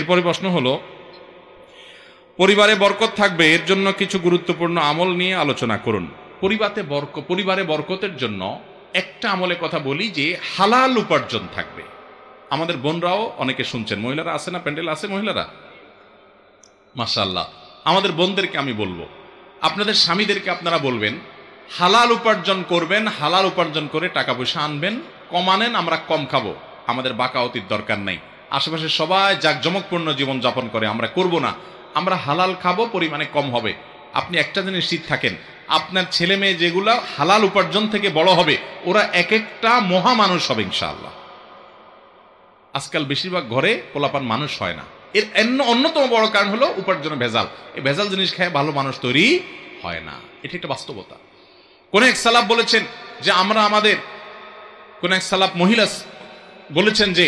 এরপরে প্রশ্ন হলো, পরিবারে বরকত থাকবে এর জন্য কিছু গুরুত্বপূর্ণ আমল নিয়ে আলোচনা করুন। পরিবারে বরকতের জন্য একটা আমলের কথা বলি যে হালাল উপার্জন থাকবে। আমাদের বোনরাও অনেকে শুনছেন, মহিলারা আছে না, প্যান্ডেল আছে মহিলারা, মাশাআল্লাহ। আমাদের বোনদেরকে আমি বলবো, আপনাদের স্বামীদেরকে আপনারা বলবেন হালাল উপার্জন করবেন, হালাল উপার্জন করে টাকা পয়সা আনবেন, কম আনেন, আমরা কম খাবো, আমাদের বাকাওয়াতির দরকার নাই। আশেপাশে সবাই জাঁকজমকপূর্ণ জীবন যাপন করে, আমরা করব না, আমরা হালাল খাবো, পরিমাণে কম হবে। আপনি একটা জিনিস নিশ্চিত থাকেন, আপনার ছেলে মেয়ে যেগুলা হালাল উপার্জন থেকে বড় হবে, ওরা এক একটা মহা মানুষ হবে ইনশাআল্লাহ। আজকাল বেশিরভাগ ঘরে পোলাপান মানুষ হয় না, এর অন্যতম বড় কারণ হলো উপার্জনের ভেজাল। এই ভেজাল জিনিস খেয়ে ভালো মানুষ তৈরি হয় না, এটা একটা বাস্তবতা। কোন এক সালাফ বলেছেন যে কোন এক সালাফ মহিলা বলেছেন যে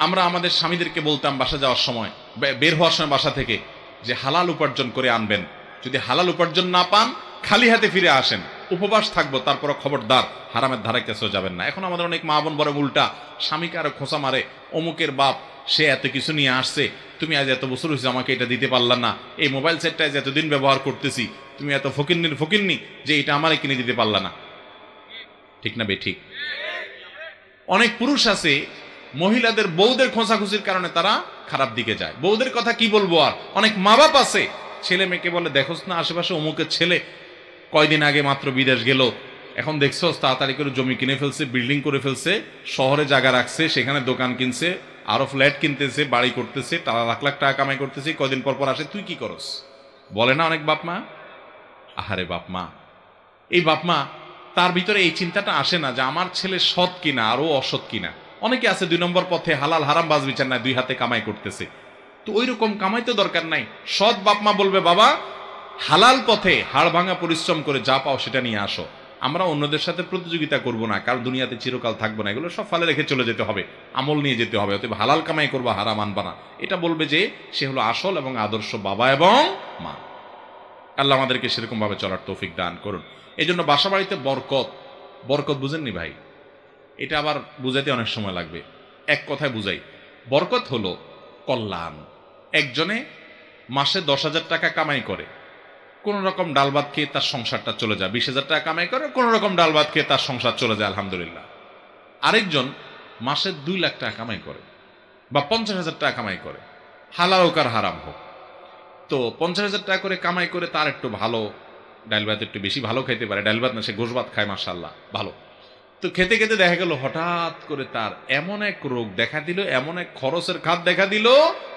আমরা আমাদের স্বামীদেরকে বলতাম বাসা যাওয়ার সময়, বের হওয়ার সময় বাসা থেকে, যে হালাল উপার্জন করে আনবেন, যদি হালাল উপার্জন না পান খালি হাতে ফিরে আসেন, উপবাস থাকবো, তারপর খবরদার হারামের ধারে কাছেও যাবেন না। এখন আমাদের অনেক মা বোন বড় উল্টা, স্বামীকে আরো খোঁচা মারে, অমুকের বাপ সে এত কিছু নিয়ে আসছে, তুমি আজ এত বছর হয়েছে আমাকে এটা দিতে পারলা না, এই মোবাইল সেটটা আজ এতদিন ব্যবহার করতেছি, তুমি এত ফকিন্নি যে এটা আমারে কিনে দিতে পারলা না। ঠিক না বে ঠিক? অনেক পুরুষ আছে মহিলাদের বউদের খোঁচাখুচির কারণে তারা খারাপ দিকে যায়। বউদের কথা কি বলবো আর। অনেক মা বাপ আছে ছেলে মেয়েকে বলে, দেখোস না আশেপাশে অমুকের ছেলে কয়দিন আগে মাত্র বিদেশ গেল, এখন দেখছো তাড়াতাড়ি করে জমি কিনে ফেলছে, বিল্ডিং করে ফেলছে, শহরে জায়গা রাখছে, সেখানে দোকান কিনছে, আরো ফ্ল্যাট কিনতেছে, বাড়ি করতেছে, লাখ লাখ টাকা কামাই করতেছে, কয়দিন পর পর আসে, তুই কি করস? বলে না অনেক বাপ মা। আহারে বাপ মা, এই বাপ মা তার ভিতরে এই চিন্তাটা আসে না যে আমার ছেলে সৎ কিনা আরো অসৎ কিনা। অনেকে আছে 2 নম্বর পথে, হালাল হারাম বাজ বিচার নাই, 2 হাতে কামাই করতেছে। তো ওই রকম কামাই তো দরকার নাই। সৎ বাপ মা বলবে, বাবা হালাল পথে হাড় ভাঙা পরিশ্রম করে যা পাও সেটা নিয়ে আসো, আমরা অন্যদের সাথে প্রতিযোগিতা করব না, কারণ দুনিয়াতে চিরকাল থাকবো না, এগুলো সব ফালে রেখে চলে যেতে হবে, আমল নিয়ে যেতে হবে, অতএব হালাল কামাই করবা, হারাম আনবা না। এটা বলবে যে সে হলো আসল এবং আদর্শ বাবা এবং মা। আল্লাহ আমাদেরকে সেরকম ভাবে চলার তৌফিক দান করুন। এই জন্য বাসা বাড়িতে বরকত বুঝেননি ভাই, এটা আবার বুঝাইতে অনেক সময় লাগবে। এক কথায় বুঝাই, বরকত হলো কল্যাণ। একজনে মাসে 10,000 টাকা কামাই করে, কোন রকম ডাল ভাত খেয়ে তার সংসারটা চলে যায়, 20,000 টাকা কামাই করে, কোন রকম ডাল ভাত খেয়ে তার সংসার চলে যায়, আলহামদুলিল্লাহ। আরেকজন মাসে 2 লাখ টাকা কামাই করে বা 50,000 টাকা কামাই করে, হালাল হোক আর হারাম হোক, তো 50,000 টাকা করে কামাই করে তার একটু ভালো ডাল ভাত একটু বেশি ভালো খেতে পারে, ডাল ভাত না সে গোশ ভাত খায়, মাশাআল্লাহ ভালো। তো খেতে খেতে দেখা গেল হঠাৎ করে তার এমন এক রোগ দেখা দিল, এমন এক খরচের খাত দেখা দিল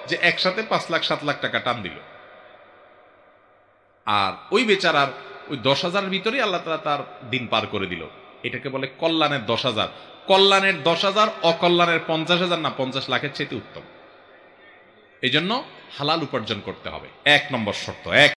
যে একসাথে 5 লাখ 7 লাখ টাকা টান দিল। আর ওই বেচারার ওই 10,000 ভিতরেই আল্লাহ তাআলা তার দিন পার করে দিল। এটাকে বলে কল্যাণের 10,000। কল্যাণের 10,000 অকল্যাণের 50,000 না 50 লাখের চাইতে উত্তম। এই জন্য হালাল উপার্জন করতে হবে, 1 নম্বর শর্ত।